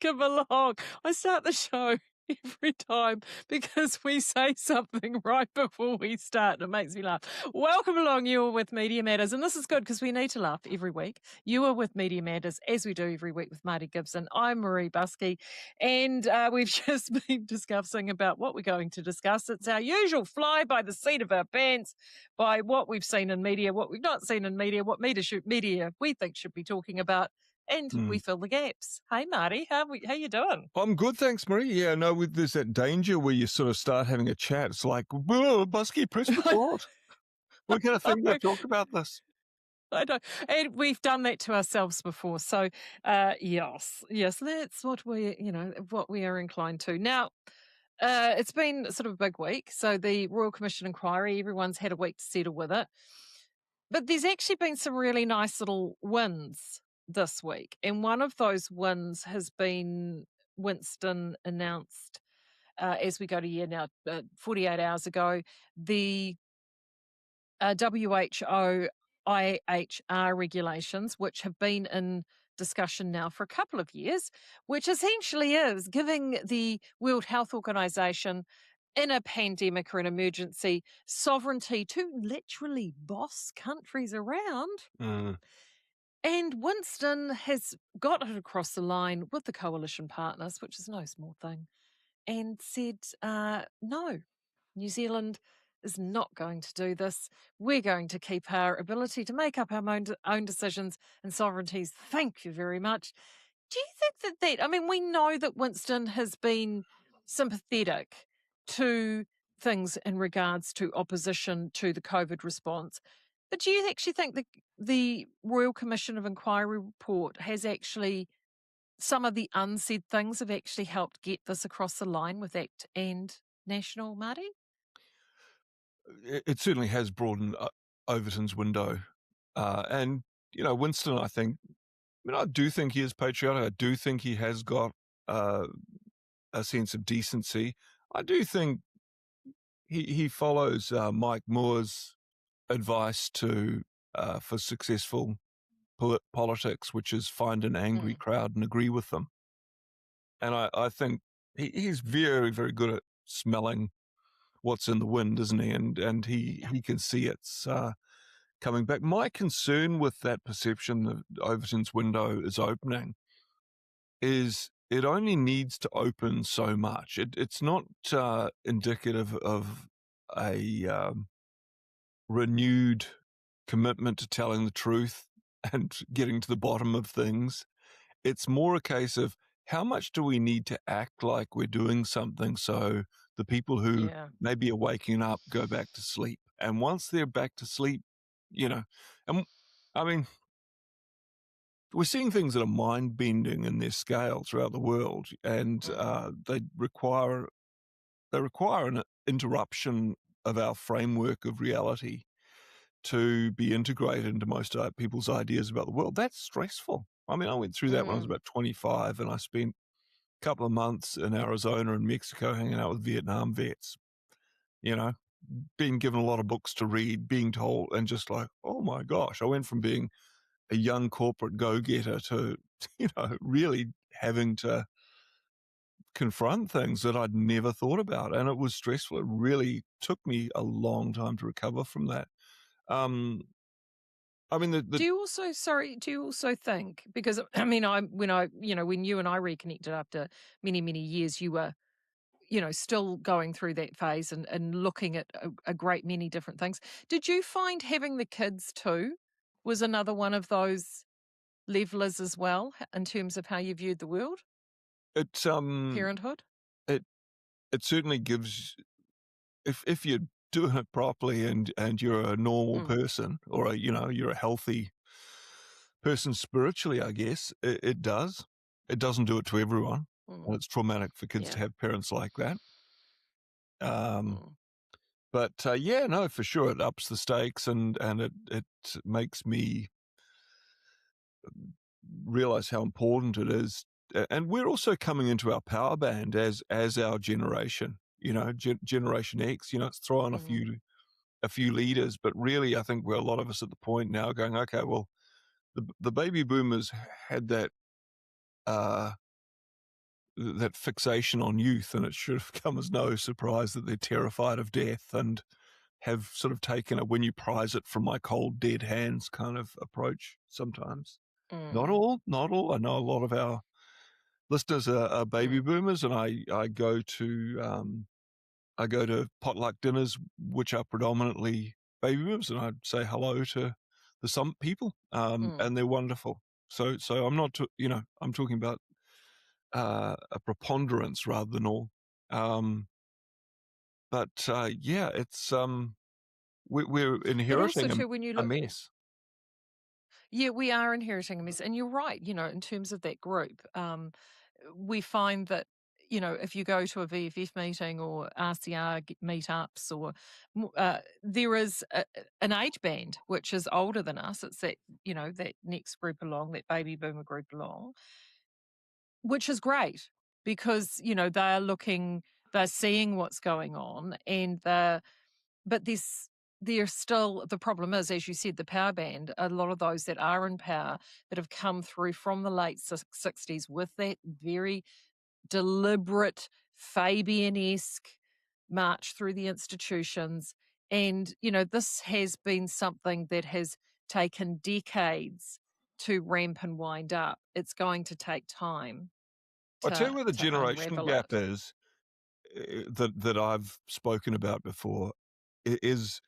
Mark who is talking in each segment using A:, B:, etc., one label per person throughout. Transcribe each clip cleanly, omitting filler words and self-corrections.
A: welcome along. I start the show every time because we say something right before we start and it makes me laugh. Welcome along, you are with Media Matters. And this is good because we need to laugh every week. You are with Media Matters, as we do every week with Marty Gibson. I'm Marie Buskey, and we've just been discussing about what we're going to discuss. It's our usual fly by the seat of our pants by what we've seen in media, what we've not seen in media, what media we think should be talking about, and we fill the gaps. Hey, Marty, how you doing?
B: I'm good, thanks, Marie. Yeah, no, there's that danger where you sort of start having a chat. It's like, whoa, Busky, press record. We're going to think they've talked about this.
A: I know, and we've done that to ourselves before. So, yes, that's what what we are inclined to. Now, it's been sort of a big week. So the Royal Commission inquiry, everyone's had a week to settle with it. But there's actually been some really nice little wins this week. And one of those wins has been Winston announced as we go to year now, 48 hours ago, the WHO IHR regulations, which have been in discussion now for a couple of years, which essentially is giving the World Health Organization in a pandemic or an emergency sovereignty to literally boss countries around. And Winston has got it across the line with the coalition partners, which is no small thing, and said, no, New Zealand is not going to do this. We're going to keep our ability to make up our own decisions and sovereignties. Thank you very much. Do you think that, I mean, we know that Winston has been sympathetic to things in regards to opposition to the COVID response, but do you actually think that the Royal Commission of Inquiry report has actually, some of the unsaid things have actually helped get this across the line with ACT and National, Marty?
B: It certainly has broadened Overton's window. And, Winston, I do think he is patriotic. I do think he has got a sense of decency. I do think he follows Mike Moore's advice for successful politics, which is find an angry crowd and agree with them. And I think he's very, very good at smelling what's in the wind, isn't he? And he can see it's coming back. My concern with that perception that Overton's window is opening is it only needs to open so much. It's not indicative of a renewed commitment to telling the truth and getting to the bottom of things. It's more a case of how much do we need to act like we're doing something so the people who maybe are waking up go back to sleep. And once they're back to sleep, and I mean, we're seeing things that are mind-bending in their scale throughout the world, and they require an interruption of our framework of reality to be integrated into most people's ideas about the world. That's stressful. I mean, I went through that when I was about 25, and I spent a couple of months in Arizona and Mexico hanging out with Vietnam vets, being given a lot of books to read, being told, and just like, oh my gosh, I went from being a young corporate go-getter to, really having to confront things that I'd never thought about. And it was stressful. It really took me a long time to recover from that. I mean,
A: do you also think, because I mean, when you and I reconnected after many, many years, you were, still going through that phase and looking at a great many different things. Did you find having the kids too was another one of those levelers as well in terms of how you viewed the world?
B: It's
A: Parenthood?
B: It certainly gives, if you're doing it properly and you're a normal person, or you're a healthy person spiritually, I guess, it does. It doesn't do it to everyone. And it's traumatic for kids to have parents like that. But no, for sure, it ups the stakes and it makes me realize how important it is. And we're also coming into our power band as our generation, Generation X, it's throwing a few leaders, but really I think we're a lot of us at the point now going, okay, well, the baby boomers had that that fixation on youth, and it should have come as no surprise that they're terrified of death and have sort of taken a when you prize it from my cold dead hands kind of approach sometimes. Not
A: Mm,
B: all, not all. I know a lot of our listeners are baby
A: mm.
B: boomers, and I go to potluck dinners which are predominantly baby boomers, and I'd say hello to some people,
A: Mm.
B: and they're wonderful. So I'm not, I'm talking about a preponderance rather than all. Um, but yeah, it's we're
A: But also
B: inheriting
A: too, when you
B: a
A: look,
B: mess.
A: yeah, we are inheriting a mess, and you're right. In terms of that group, we find that if you go to a VFF meeting or RCR meetups, or there is an age band which is older than us. It's that next group along, that baby boomer group along, which is great because they're seeing what's going on, and but there's still the problem is, as you said, the power band. A lot of those that are in power that have come through from the late 60s with that very deliberate Fabian-esque march through the institutions. And, this has been something that has taken decades to ramp and wind up. It's going to take time
B: I'll tell you
A: to
B: where the generation
A: unravel
B: gap
A: it.
B: is, that I've spoken about before, is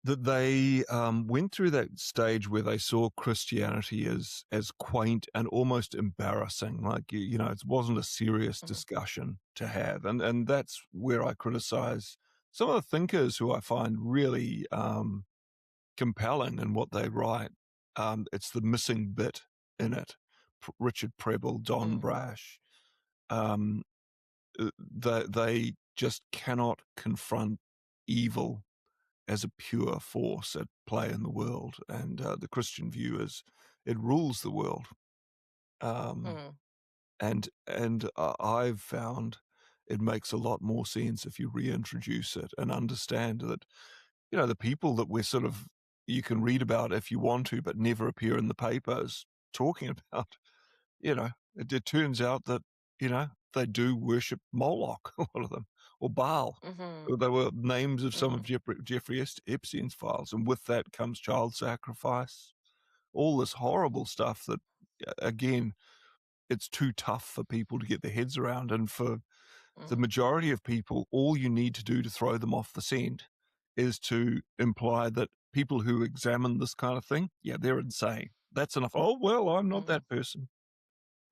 B: that they went through that stage where they saw Christianity as quaint and almost embarrassing. Like it wasn't a serious
A: Mhm,
B: discussion to have, and that's where I criticize some of the thinkers who I find really compelling in what they write. It's the missing bit in it. Richard Preble, Don
A: mm,
B: Brash. Um, they just cannot confront evil as a pure force at play in the world, and the Christian view is it rules the world. Um,
A: mm,
B: and I've found it makes a lot more sense if you reintroduce it and understand that the people that we're sort of you can read about if you want to, but never appear in the papers talking about. It turns out that they do worship Moloch, a lot of them, or Baal.
A: mhm,
B: They were names of some of
A: mm,
B: Jeffrey Epstein's files, and with that comes child sacrifice, all this horrible stuff that, again, it's too tough for people to get their heads around. And for the
A: mm,
B: majority of people, all you need to do to throw them off the scent is to imply that people who examine this kind of thing, yeah, they're insane. That's enough. Oh, well, I'm not
A: mm,
B: that person.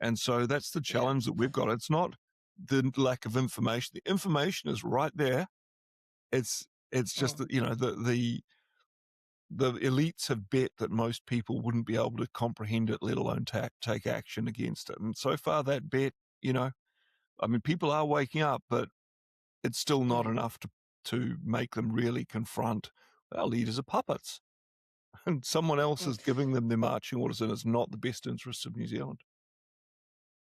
B: And so that's the
A: yeah.
B: challenge that we've got. It's not the lack of information. The information is right there. It's just
A: Mm,
B: that the elites have bet that most people wouldn't be able to comprehend it, let alone take action against it. And so far, that bet, I mean, people are waking up, but it's still not
A: mm,
B: enough to make them really confront our leaders are puppets, and someone else
A: mm.
B: is giving them their marching orders, and it's not the best interests of New Zealand.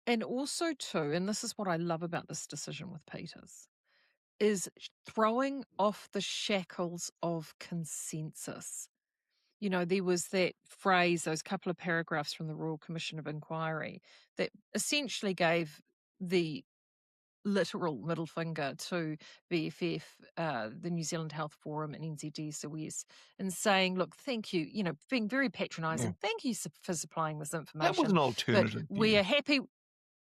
A: And also too, and this is what I love about this decision with Peters, is throwing off the shackles of consensus. There was that phrase, those couple of paragraphs from the Royal Commission of Inquiry that essentially gave the literal middle finger to VFF, the New Zealand Health Forum, and NZDSOS, and saying, look, thank you, being very
B: Yeah.
A: patronising, thank you for supplying this
B: That was
A: information,
B: an
A: but
B: alternative
A: we
B: view.
A: are happy.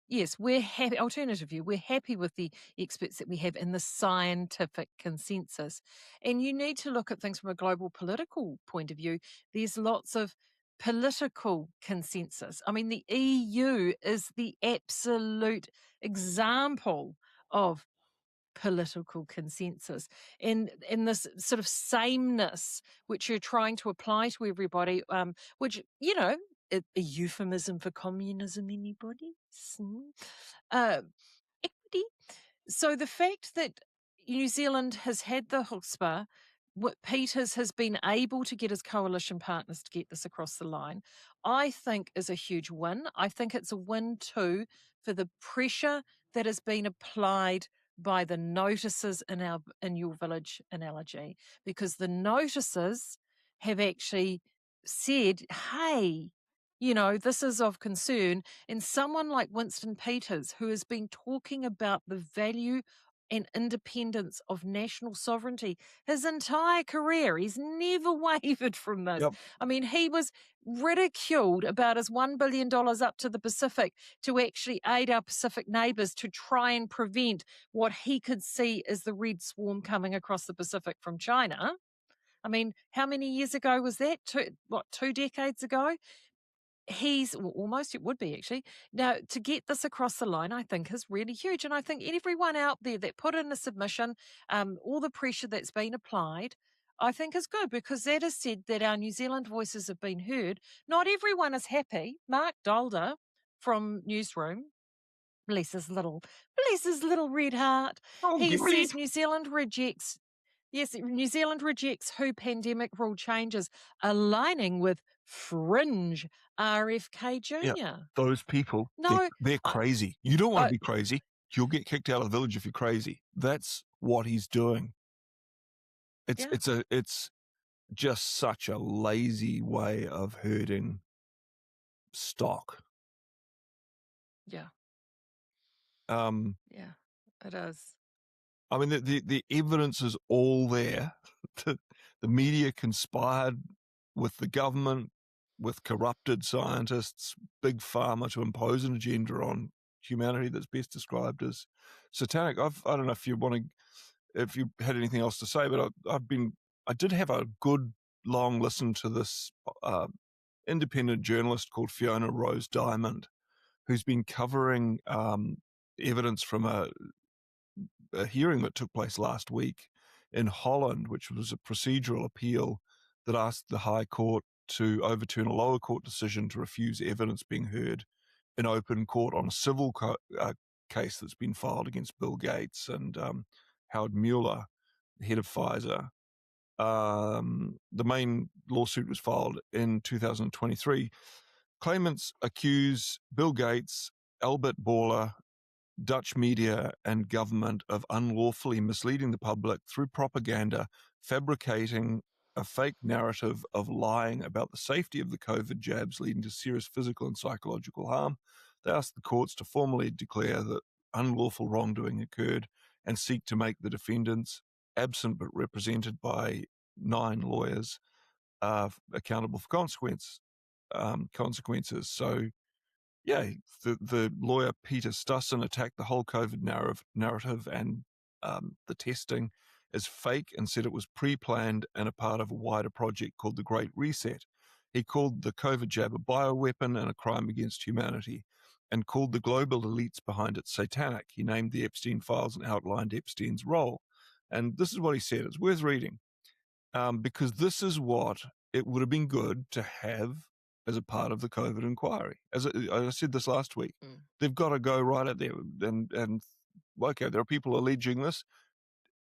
A: Yes, we're happy. Alternative view, we're happy with the experts that we have in the scientific consensus. And you need to look at things from a global political point of view. There's lots of political consensus. I mean, the EU is the absolute example of political consensus, and this sort of sameness which you're trying to apply to everybody, which a euphemism for communism, anybody. uh, Equity. So the fact that New Zealand has had the chutzpah, what Peters has been able to get his coalition partners to get this across the line, I think is a huge win. I think it's a win too for the pressure that has been applied by the notices in your village analogy, because the notices have actually said, hey, this is of concern. And someone like Winston Peters, who has been talking about the value and independence of national sovereignty his entire career, he's never wavered from this.
B: Yep.
A: I mean, he was ridiculed about his $1 billion up to the Pacific to actually aid our Pacific neighbors to try and prevent what he could see as the red swarm coming across the Pacific from China. I mean, how many years ago was that? 2 decades ago? Almost, it would be actually. Now, to get this across the line, I think is really huge. And I think everyone out there that put in a submission, all the pressure that's been applied, I think is good because that has said that our New Zealand voices have been heard. Not everyone is happy. Mark Dolder from Newsroom, bless his little red heart.
B: Oh,
A: He
B: get ready.
A: says New Zealand rejects. Yes, New Zealand rejects WHO pandemic rule changes, aligning with fringe RFK
B: Yeah,
A: Jr.
B: those people,
A: No,
B: they're
A: I,
B: crazy. You don't want
A: I,
B: to be crazy. You'll get kicked out of the village if you're crazy. That's what he's doing.
A: yeah,
B: It's just such a lazy way of herding stock.
A: yeah,
B: Um,
A: yeah, it is.
B: I mean, the evidence is all there. The media conspired with the government, with corrupted scientists, big pharma to impose an agenda on humanity that's best described as satanic. I don't know if you want to, if you had anything else to say, but I did have a good long listen to this independent journalist called Fiona Rose Diamond, who's been covering evidence from a hearing that took place last week in Holland, which was a procedural appeal that asked the High Court to overturn a lower court decision to refuse evidence being heard in open court on a civil case that's been filed against Bill Gates and Howard Mueller, head of Pfizer. The main lawsuit was filed in 2023. Claimants accuse Bill Gates, Albert Bourla, Dutch media and government of unlawfully misleading the public through propaganda, fabricating a fake narrative of lying about the safety of the COVID jabs, leading to serious physical and psychological harm. They asked the courts to formally declare that unlawful wrongdoing occurred and seek to make the defendants, absent but represented by 9 lawyers, accountable for consequences. So, yeah, the lawyer Peter Stussen attacked the whole COVID narrative and the testing as fake and said it was pre-planned and a part of a wider project called the Great Reset. He called the COVID jab a bioweapon and a crime against humanity, and called the global elites behind it satanic. He named the Epstein files and outlined Epstein's role. And this is what he said. It's worth reading, because this is what it would have been good to have as a part of the COVID inquiry. As I said this last week, they've got to go right at there and okay, there are people alleging this.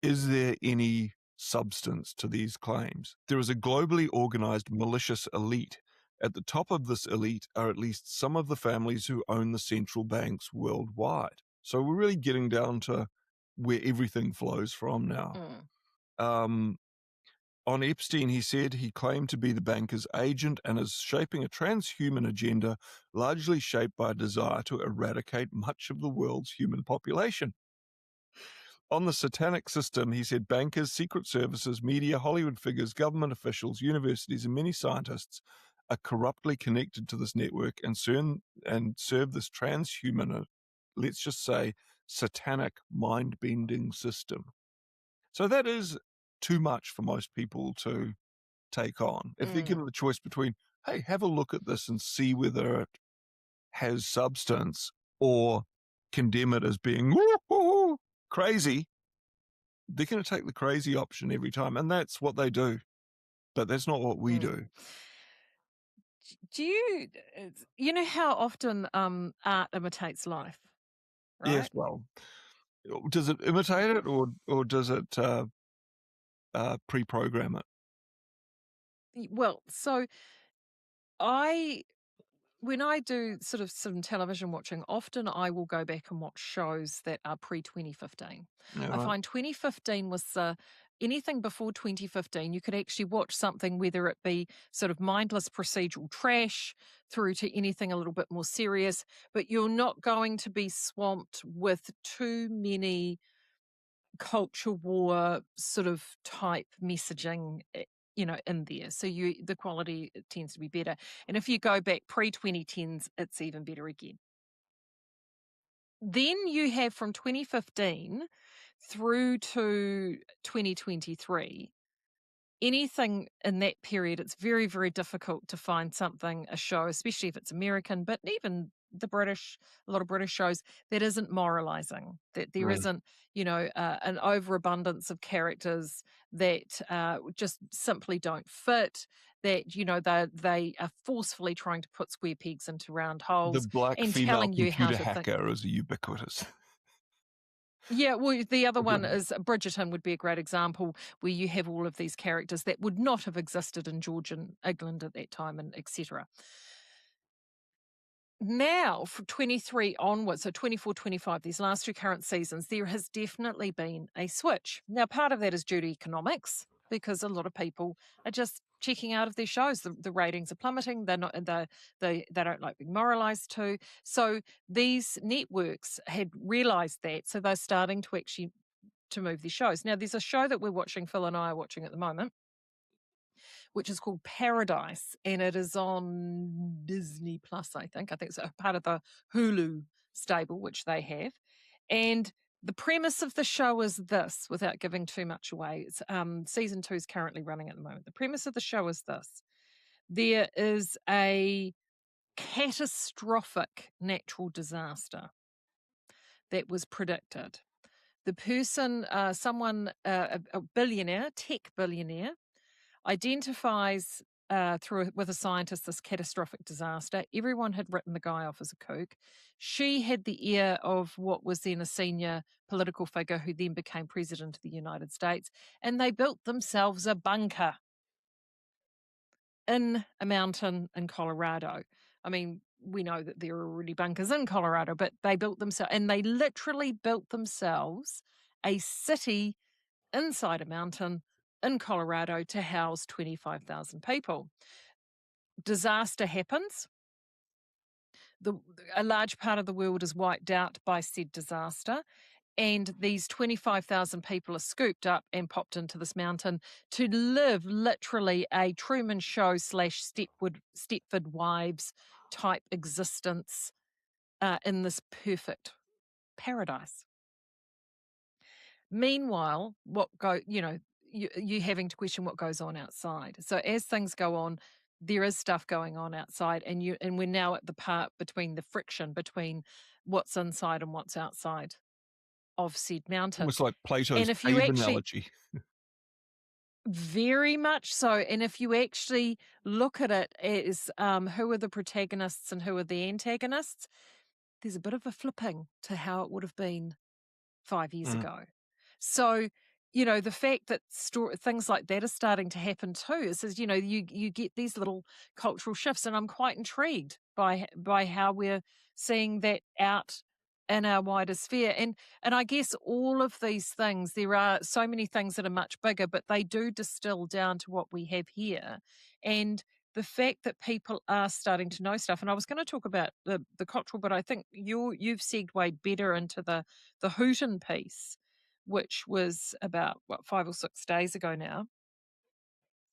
B: Is there any substance to these claims? There is a globally organized malicious elite. At the top of this elite are at least some of the families who own the central banks worldwide. So we're really getting down to where everything flows from now. On Epstein, he said he claimed to be the banker's agent and is shaping a transhuman agenda largely shaped by a desire to eradicate much of the world's human population. On the satanic system, he said bankers, secret services, media, Hollywood figures, government officials, universities, and many scientists are corruptly connected to this network and serve this transhuman, let's just say, satanic mind-bending system. So that is too much for most people to take on. If they're given the choice between, hey, have a look at this and see whether it has substance, or condemn it as being crazy, they're going to take the crazy option every time. And that's what they do. But that's not what we do.
A: Do you know how often art imitates life, right?
B: Yes, well, does it imitate it or does it pre-program it?
A: Well, so I when I do sort of some television watching, often I will go back and watch shows that are pre-2015.
B: Yeah,
A: I
B: right.
A: find 2015 was anything before 2015, you could actually watch something, whether it be sort of mindless procedural trash through to anything a little bit more serious, but you're not going to be swamped with too many culture war sort of type messaging, in there. So the quality tends to be better. And if you go back pre-2010s, it's even better again. Then you have from 2015 through to 2023, anything in that period, it's very, very difficult to find something, a show, especially if it's American, but even the British, a lot of British shows, that isn't moralizing, that there
B: Really.
A: isn't, an overabundance of characters that just simply don't fit, that, they are forcefully trying to put square pegs into round
B: The
A: holes
B: black
A: and
B: female
A: telling you how
B: computer
A: to think.
B: hacker is ubiquitous.
A: Yeah, well, the other one
B: Brilliant.
A: is Bridgerton would be a great example where you have all of these characters that would not have existed in Georgian England at that time, and etc. Now, from 23 onwards, so 24, 25, these last two current seasons, there has definitely been a switch. Now, part of that is due to economics, because a lot of people are just checking out of their shows. The ratings are plummeting. They're not, they don't like being moralized to. So these networks had realized that. So they're starting to actually to move these shows. Now, there's a show that we're watching, Phil and I are watching at the moment, which is called Paradise, and it is on Disney Plus, I think. I think it's a part of the Hulu stable, which they have. And the premise of the show is this, without giving too much away. It's, season 2 is currently running at the moment. The premise of the show is this: there is a catastrophic natural disaster that was predicted. The person, a billionaire, tech billionaire, identifies with a scientist this catastrophic disaster. Everyone had written the guy off as a kook. She had the ear of what was then a senior political figure who then became president of the United States, and they built themselves a bunker in a mountain in Colorado. I mean, we know that there are already bunkers in Colorado, but they built themselves, and they literally built themselves a city inside a mountain in Colorado to house 25,000 people. Disaster happens. A large part of the world is wiped out by said disaster. And these 25,000 people are scooped up and popped into this mountain to live literally a Truman Show / Stepford Wives type existence in this perfect paradise. Meanwhile, you having to question what goes on outside. So as things go on, there is stuff going on outside, and we're now at the part between the friction between what's inside and what's outside of said mountain.
B: Almost like Plato's
A: And if you
B: cave
A: actually,
B: analogy.
A: very much so, and if you actually look at it as who are the protagonists and who are the antagonists, there's a bit of a flipping to how it would have been 5 years
B: Mm.
A: ago. So, the fact that things like that are starting to happen too is you get these little cultural shifts, and I'm quite intrigued by how we're seeing that out in our wider sphere. And I guess all of these things, there are so many things that are much bigger, but they do distill down to what we have here. And the fact that people are starting to know stuff, and I was going to talk about the cultural, but I think you've segued better into the Hooten piece, which was about 5 or 6 days ago now.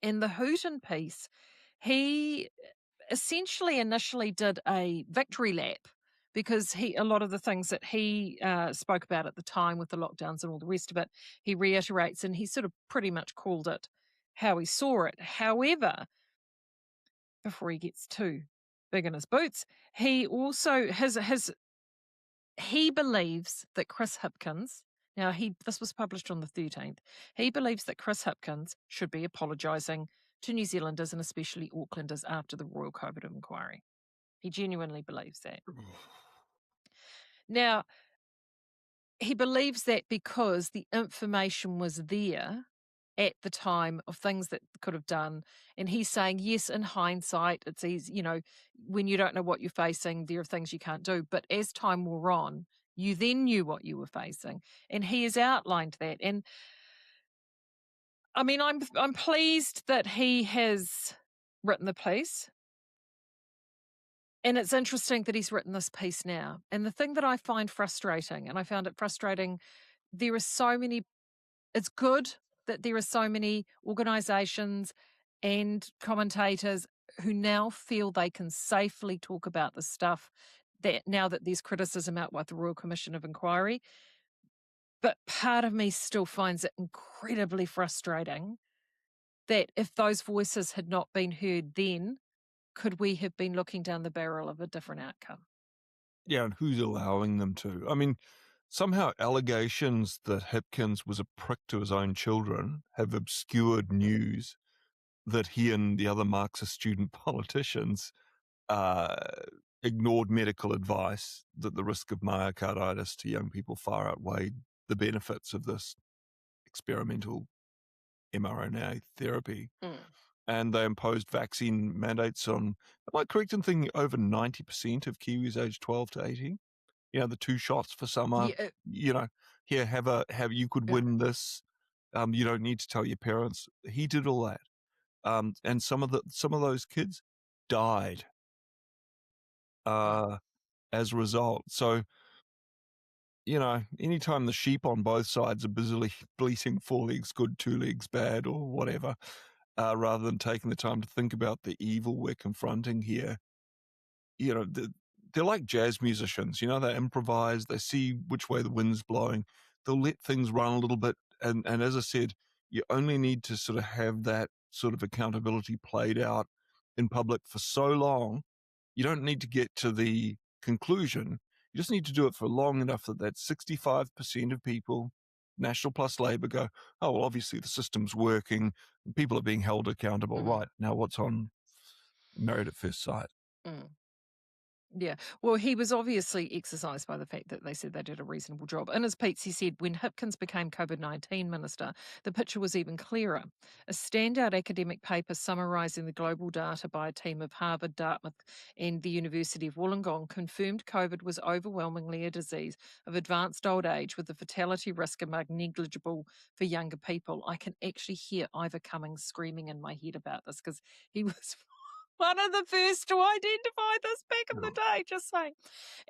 A: In the Hooten piece, he essentially initially did a victory lap because a lot of the things that he spoke about at the time with the lockdowns and all the rest of it, he reiterates, and he sort of pretty much called it how he saw it. However, before he gets too big in his boots, he also he believes that Chris Hipkins, now this was published on the 13th, he believes that Chris Hipkins should be apologising to New Zealanders and especially Aucklanders after the Royal COVID inquiry. He genuinely believes that. Now, he believes that because the information was there at the time of things that could have done. And he's saying, yes, in hindsight, it's easy, when you don't know what you're facing, there are things you can't do. But as time wore on, you then knew what you were facing. And he has outlined that. And I mean, I'm pleased that he has written the piece. And it's interesting that he's written this piece now. And the thing that I find frustrating, and I found it frustrating, there are so many, it's good that there are so many organizations and commentators who now feel they can safely talk about the stuff that now that there's criticism out with the Royal Commission of Inquiry. But part of me still finds it incredibly frustrating that if those voices had not been heard then, could we have been looking down the barrel of a different outcome?
B: Yeah, and who's allowing them to? I mean, somehow allegations that Hipkins was a prick to his own children have obscured news that he and the other Marxist student politicians uh, ignored medical advice that the risk of myocarditis to young people far outweighed the benefits of this experimental mRNA therapy. And they imposed vaccine mandates on, am I correct in thinking over 90% of Kiwis aged 12 to 18? The 2 shots for summer,
A: Yeah,
B: here, you could
A: yeah.
B: win this. You don't need to tell your parents. He did all that. And some of those kids died as a result. So, anytime the sheep on both sides are busily bleating 4 legs good, 2 legs bad, or whatever, rather than taking the time to think about the evil we're confronting here, they're like jazz musicians. They improvise, they see which way the wind's blowing, they'll let things run a little bit. And as I said, you only need to sort of have that sort of accountability played out in public for so long. You don't need to get to the conclusion. You just need to do it for long enough that 65% of people, National plus Labour, go, oh, well, obviously the system's working, and people are being held accountable. Right, now what's on Married at First Sight?
A: Mm. Yeah. Well, he was obviously exercised by the fact that they said they did a reasonable job. In his piece, he said when Hipkins became COVID-19 minister, the picture was even clearer. A standout academic paper summarising the global data by a team of Harvard, Dartmouth, and the University of Wollongong confirmed COVID was overwhelmingly a disease of advanced old age with the fatality risk among negligible for younger people. I can actually hear Ivor Cummings screaming in my head about this because he was one of the first to identify this back in the day, just saying.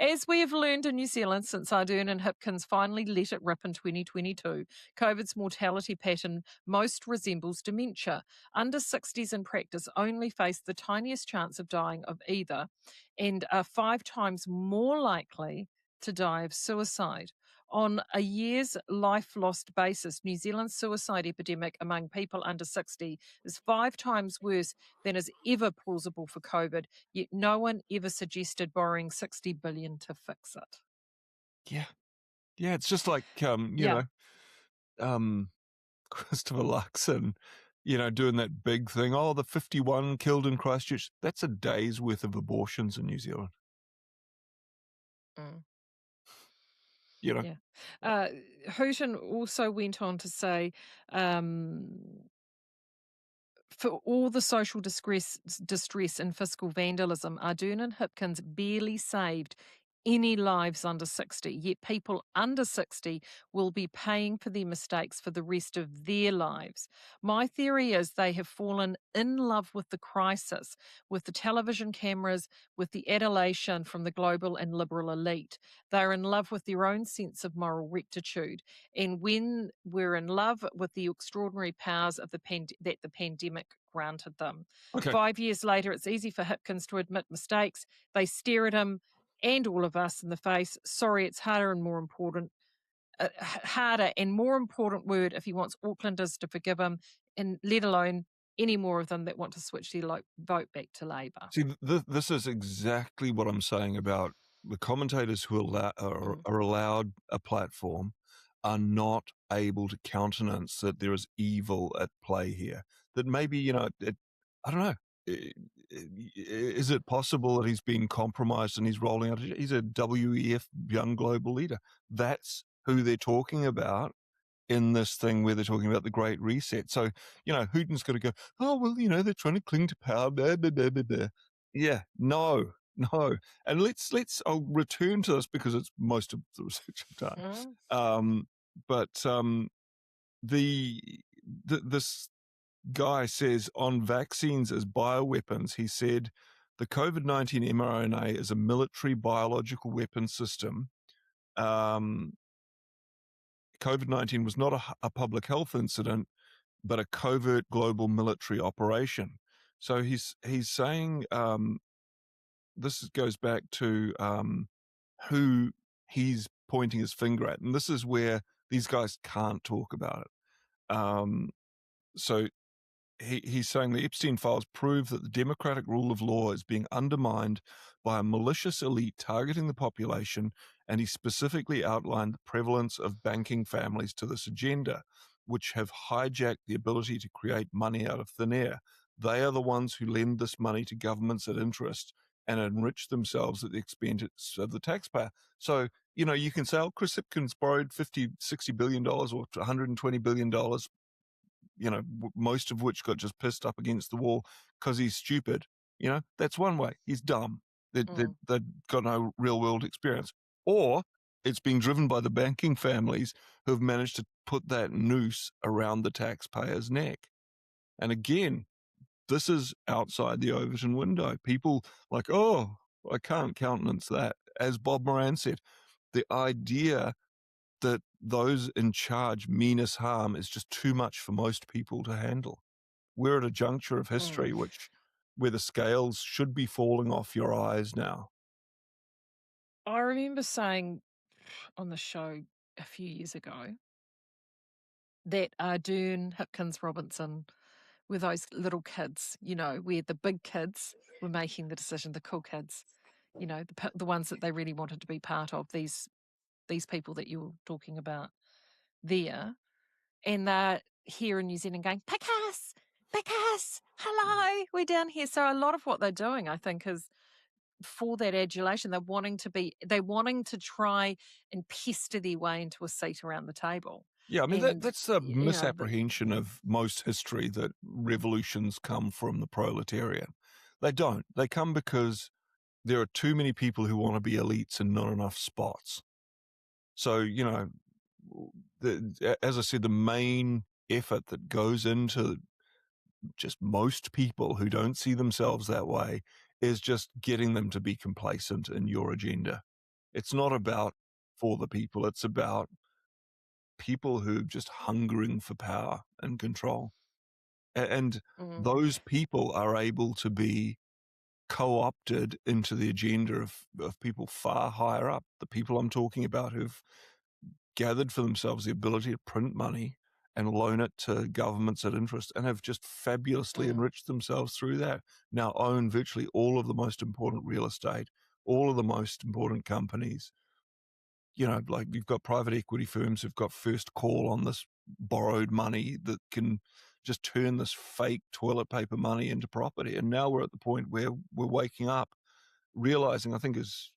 A: As we have learned in New Zealand since Ardern and Hipkins finally let it rip in 2022, COVID's mortality pattern most resembles dementia. Under 60s in practice only face the tiniest chance of dying of either and are 5 times more likely to die of suicide. On a year's life lost basis, New Zealand's suicide epidemic among people under 60 is 5 times worse than is ever plausible for COVID, yet no one ever suggested borrowing 60 billion to fix it.
B: Yeah. Yeah, it's just like,
A: Yeah.
B: Christopher Luxon, doing that big thing. Oh, the 51 killed in Christchurch. That's a day's worth of abortions in New Zealand.
A: Mm.
B: You know,
A: Yeah. Houghton also went on to say, for all the social distress and fiscal vandalism, Ardern and Hipkins barely saved any lives under 60, yet people under 60 will be paying for their mistakes for the rest of their lives. My theory is they have fallen in love with the crisis, with the television cameras, with the adulation from the global and liberal elite. They're in love with their own sense of moral rectitude. And when we're in love with the extraordinary powers of that the pandemic granted them.
B: okay.
A: 5 years later, it's easy for Hipkins to admit mistakes. They stare at him and all of us in the face. Sorry, it's harder and more important, harder and more important word if he wants Aucklanders to forgive him, and let alone any more of them that want to switch their vote back to Labour.
B: See, this is exactly what I'm saying about the commentators who are allowed a platform are not able to countenance that there is evil at play here. That maybe, I don't know. Is it possible that he's been compromised and he's rolling out? He's a WEF young global leader. That's who they're talking about in this thing where they're talking about the Great Reset. So, Putin's got to go, oh, well, they're trying to cling to power, blah, blah, blah, blah, blah. Yeah, no. And I'll return to this because it's most of the research I've done. This guy says on vaccines as bioweapons, he said the COVID-19 mRNA is a military biological weapon system. COVID-19 was not a public health incident, but a covert global military operation. So he's saying this goes back to who he's pointing his finger at, and this is where these guys can't talk about it. So he's saying the Epstein files prove that the democratic rule of law is being undermined by a malicious elite targeting the population, and he specifically outlined the prevalence of banking families to this agenda, which have hijacked the ability to create money out of thin air. They are the ones who lend this money to governments at interest and enrich themselves at the expense of the taxpayer. So, you can say, oh, Chris Hipkins borrowed $60 billion or $120 billion, most of which got just pissed up against the wall because he's stupid. That's one way. He's dumb. They've got no real world experience. Or it's being driven by the banking families who have managed to put that noose around the taxpayer's neck. And again, this is outside the Overton window. People like, oh, I can't countenance that. As Bob Moran said, the idea that those in charge mean us harm is just too much for most people to handle. We're at a juncture of history where the scales should be falling off your eyes now.
A: I remember saying on the show a few years ago that Ardern, Hipkins, Robinson were those little kids, where the big kids were making the decision, the cool kids, the ones that they really wanted to be part of, these people that you were talking about there. And they're here in New Zealand going, pick us, hello, we're down here. So a lot of what they're doing, I think, is for that adulation. They're wanting to try and pester their way into a seat around the table.
B: Yeah, I mean, that's the misapprehension of most history, that revolutions come from the proletariat. They don't. They come because there are too many people who want to be elites and not enough spots. So, as I said, the main effort that goes into just most people who don't see themselves that way is just getting them to be complacent in your agenda. It's not about for the people. It's about people who are just hungering for power and control. And those people are able to be co-opted into the agenda of people far higher up. The people I'm talking about who've gathered for themselves the ability to print money and loan it to governments at interest and have just fabulously enriched themselves through that. Now own virtually all of the most important real estate, all of the most important companies. Like you've got private equity firms who've got first call on this borrowed money that can just turn this fake toilet paper money into property. And now we're at the point where we're waking up, realizing, I think as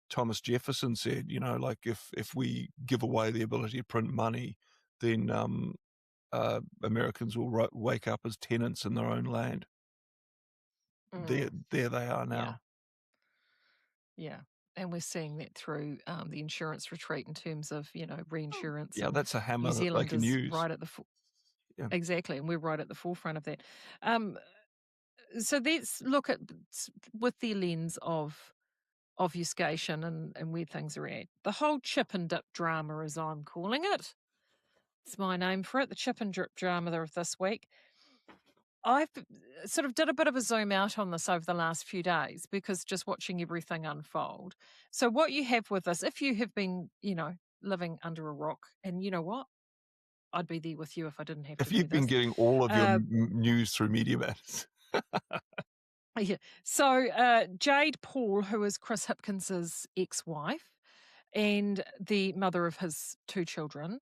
B: Thomas Jefferson said, like if we give away the ability to print money, then Americans will wake up as tenants in their own land. There they are now.
A: Yeah. And we're seeing that through the insurance retreat in terms of, reinsurance.
B: Yeah, that's a hammer
A: New Zealand
B: that they can use.
A: Right at the exactly, and we're right at the forefront of that. So let's look at with the lens of obfuscation and where things are at. The whole chip and dip drama, as I'm calling it, it's my name for it. The chip and dip drama of this week. I've sort of did a bit of a zoom out on this over the last few days because just watching everything unfold. So what you have with this, if you have been, living under a rock, and you know what? I'd be there with you if I didn't have to do this.
B: If you've been getting all of your news through Media Matters.
A: Yeah. So Jade Paul, who is Chris Hipkins's ex-wife and the mother of his two children,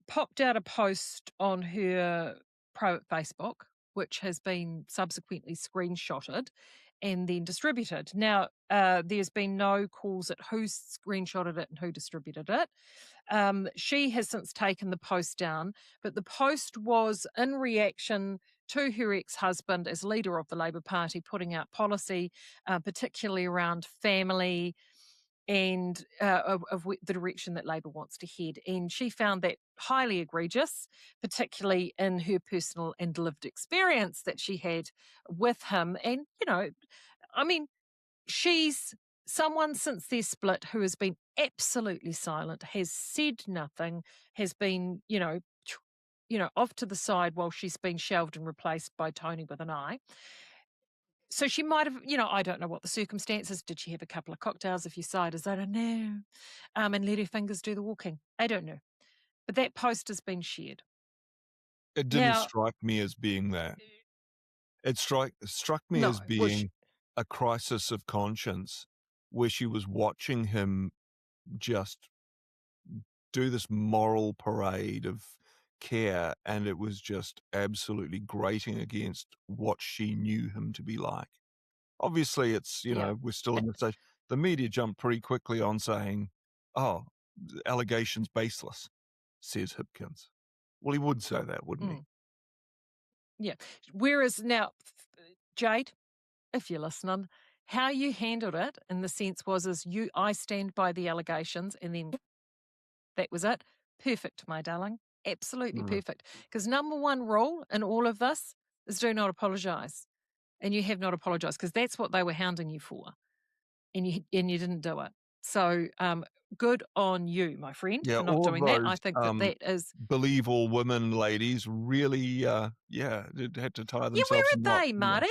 A: popped out a post on her private Facebook, which has been subsequently screenshotted and then distributed. Now, there's been no calls at who screenshotted it and who distributed it. She has since taken the post down, but the post was in reaction to her ex husband as leader of the Labour Party putting out policy, particularly around family and the direction that Labour wants to head. And she found that highly egregious, particularly in her personal and lived experience that she had with him. And, I mean, she's someone since their split who has been absolutely silent, has said nothing, has been, off to the side while she's been shelved and replaced by Tony with an I. So she might have, I don't know what the circumstances. Did she have a couple of cocktails, a few ciders? I don't know. And let her fingers do the walking. I don't know. But that post has been shared.
B: It didn't
A: Now,
B: strike me as being that. It struck me
A: no,
B: as being a crisis of conscience, where she was watching him just do this moral parade of care, and it was just absolutely grating against what she knew him to be like. Obviously, it's,
A: yeah.
B: we're still in the stage. The media jumped pretty quickly on saying, oh, the allegation's baseless, says Hipkins. Well, he would say that, wouldn't he?
A: Yeah. Whereas now, Jade, if you're listening, how you handled it in the sense was I stand by the allegations, and then that was it. Perfect, my darling. Absolutely perfect. Because number one rule in all of this is do not apologize. And you have not apologized, because that's what they were hounding you for. And you didn't do it. So good on you, my friend,
B: Yeah,
A: for not
B: all of
A: doing that. I
B: those
A: think that is.
B: believe all women ladies really, had to tie
A: Yeah, where
B: themselves in
A: are
B: knots.
A: they, Marty?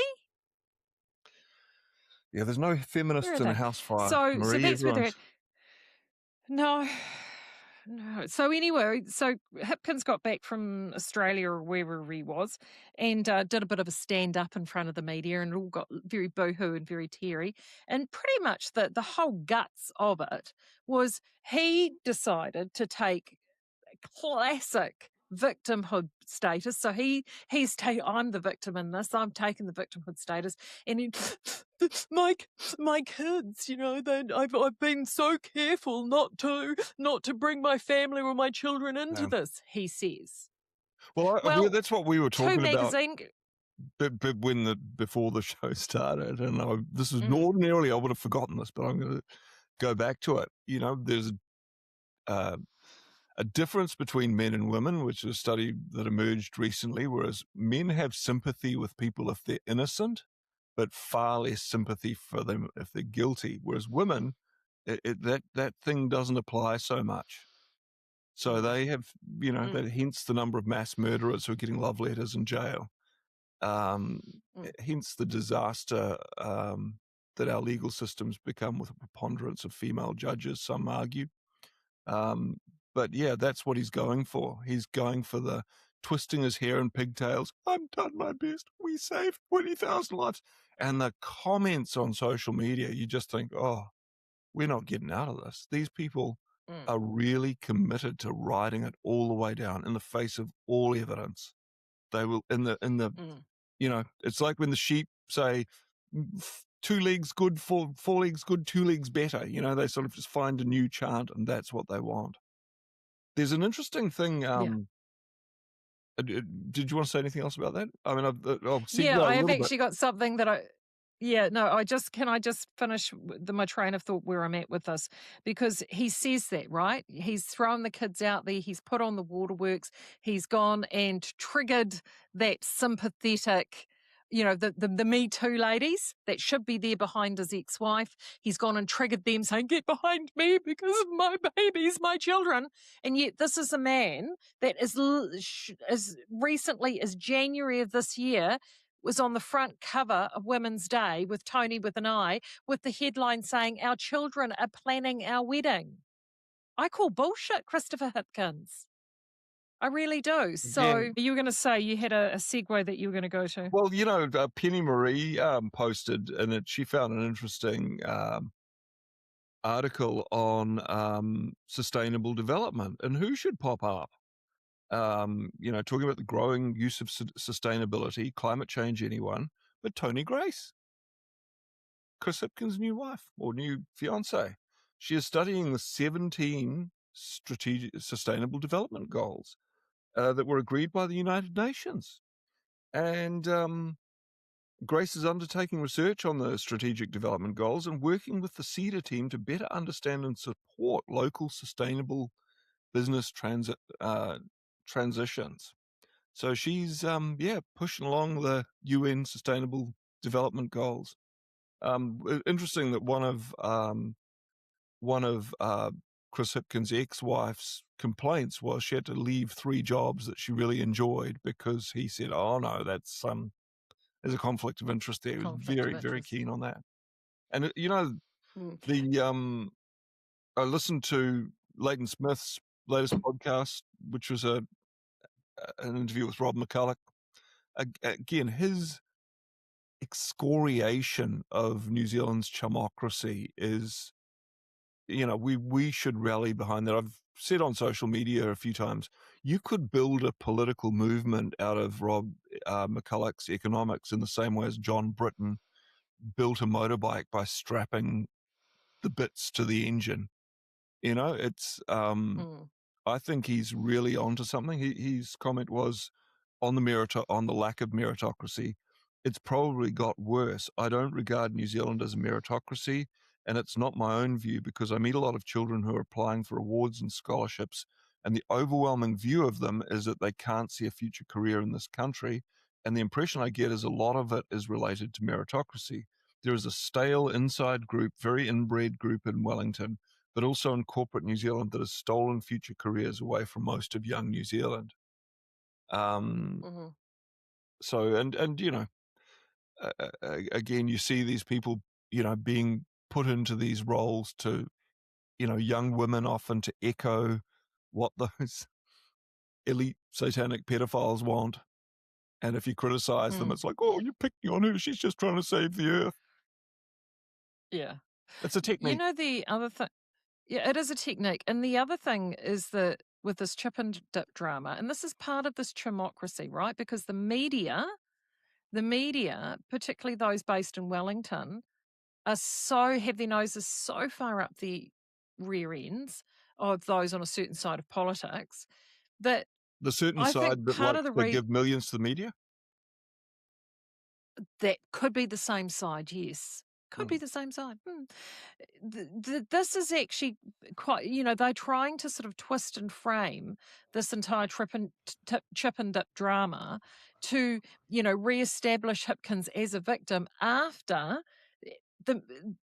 B: Yeah, there's no
A: Where
B: feminists
A: are
B: in a
A: they?
B: house fire,
A: So
B: Marie.
A: that's where they're
B: Everyone's
A: at. No, no. So anyway, so Hipkins got back from Australia or wherever he was, and did a bit of a stand up in front of the media, and it all got very boohoo and very teary. And pretty much the whole guts of it was he decided to take classic victimhood status. So I'm the victim in this. I'm taking the victimhood status, and he, my my kids, I've been so careful not to bring my family or my children into this. He says.
B: well,
A: Well,
B: that's what we were
A: Two
B: talking about
A: magazine.
B: before the show started, and this is
A: Mm,
B: ordinarily I would have forgotten this, but I'm going to go back to it. There's a difference between men and women, which is a study that emerged recently, whereas men have sympathy with people if they're innocent, but far less sympathy for them if they're guilty. Whereas women, that thing doesn't apply so much. So they have, that hence the number of mass murderers who are getting love letters in jail. Hence the disaster that our legal systems become with a preponderance of female judges, some argue. But yeah, that's what he's going for. He's going for the twisting his hair in pigtails. I've done my best. We saved 20,000 lives. And the comments on social media, you just think, oh, we're not getting out of this. These people are really committed to riding it all the way down in the face of all evidence. They will, it's like when the sheep say, two legs good, four legs good, two legs better. They sort of just find a new chant, and that's what they want. There's an interesting thing. Did you want to say anything else about that? I mean,
A: I have actually got something that can I just finish my train of thought where I'm at with this? Because he says that, right? He's thrown the kids out there. He's put on the waterworks. He's gone and triggered that sympathetic, the Me Too ladies that should be there behind his ex-wife. He's gone and triggered them saying, get behind me because of my babies, my children. And yet this is a man that is as recently as January of this year was on the front cover of Women's Day with Tony with an I, with the headline saying, our children are planning our wedding. I call bullshit, Christopher Hipkins. I really do. So you were going to say you had a segue that you were going to go to.
B: Well, Penny Marie posted in it. She found an interesting article on sustainable development and who should pop up. Talking about the growing use of sustainability, climate change, anyone, but Tony Grace. Chris Hipkins' new wife or new fiance. She is studying the 17 strategic sustainable development goals that were agreed by the United Nations. And Grace is undertaking research on the strategic development goals and working with the CEDA team to better understand and support local sustainable business transitions. So she's pushing along the UN Sustainable Development Goals. Interesting that one of Chris Hipkins' ex-wife's complaints was she had to leave 3 jobs that she really enjoyed because he said, "Oh no, that's there's a conflict of interest there." He was
A: Conflict of
B: very, very
A: interest.
B: keen on that. And
A: Mm.
B: the I listened to Leighton Smith's latest podcast, which was an interview with Rob McCulloch. Again, his excoriation of New Zealand's chumocracy is, we should rally behind that. I've said on social media a few times, you could build a political movement out of Rob McCulloch's economics in the same way as John Britton built a motorbike by strapping the bits to the engine. It's
A: Mm.
B: I think he's really onto something. His comment was on the lack of meritocracy. It's probably got worse. I don't regard New Zealand as a meritocracy, and it's not my own view because I meet a lot of children who are applying for awards and scholarships, and the overwhelming view of them is that they can't see a future career in this country. And the impression I get is a lot of it is related to meritocracy. There is a stale inside group, very inbred group in Wellington, but also in corporate New Zealand that has stolen future careers away from most of young New Zealand.
A: Mm-hmm.
B: So, again, you see these people, being put into these roles to, young women often to echo what those elite satanic pedophiles want. And if you criticize them,
A: Mm.
B: it's like, oh, you're picking on her. She's just trying to save the earth.
A: Yeah.
B: It's a technique.
A: The other thing, yeah, it is a technique. And the other thing is that with this chip and dip drama, and this is part of this chimocracy, right? Because the media, particularly those based in Wellington, have their noses so far up the rear ends of those on a certain side of politics that
B: The certain
A: I think
B: side that
A: part of
B: likes
A: the
B: to give millions to the media.
A: that could be the same side, yes. Could be the same side. This is actually quite, they're trying to sort of twist and frame this entire chip and dip drama to, reestablish Hipkins as a victim after the,